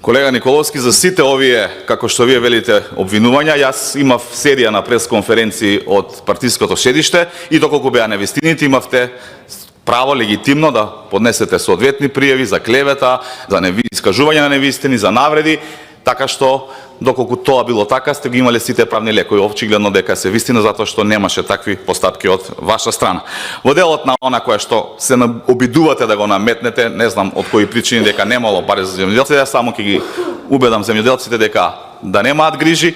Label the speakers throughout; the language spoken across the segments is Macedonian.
Speaker 1: Колега Николовски, за сите овие, како што вие велите, обвинувања, јас имав серија на пресконференции од партиското седиште и доколку беа невистините, имавте право легитимно да поднесете соодветни пријави за клевета, за искажување на невистини, за навреди, така што доколку тоа било така, сте ги имале сите правни лекови, очигледно дека се вистина, затоа што немаше такви постапки од ваша страна. Во делот на она кое што се обидувате да го наметнете, не знам од кои причини дека немало пари за земјоделците, само ќе ги убедам земјоделците дека да немаат грижи,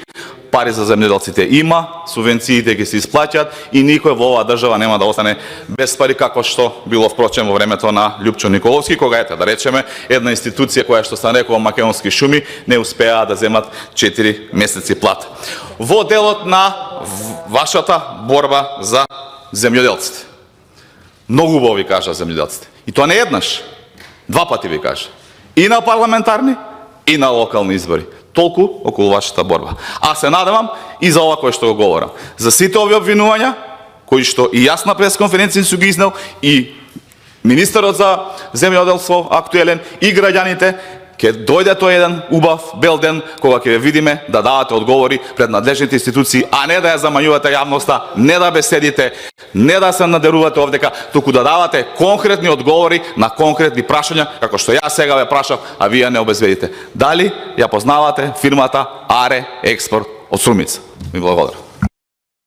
Speaker 1: пари за земјоделците има, субвенциите ќе се исплаќаат и никој во оваа држава нема да остане без пари, како што било впрочем во времето на Љупчо Николовски, кога да речеме една институција која што се нарекува Македонски шуми не успеа да земат 4 месеци плата. Во делот на вашата борба за земјоделците. Многу убаво ви кажа земјоделците. И тоа не еднаш, два пати ви кажа. И на парламентарни, и на локални избори. Толку околу вашата борба. А се надевам и за ова кое што го говорам. За сите овие обвинувања, кои што и јас на пресконференција су ги изнел, и министерот за земјоделство актуелен, и граѓаните, ќе дојде тој еден убав бел ден кога ќе видиме да давате одговори пред надлежните институции, а не да ја замањувате јавноста, не да беседите, не да се надерувате овдека, туку да давате конкретни одговори на конкретни прашања, како што јас сега ве прашав, а вие не обезведите. Дали ја познавате фирмата Аре Експорт од Струмица? Ми благодарам.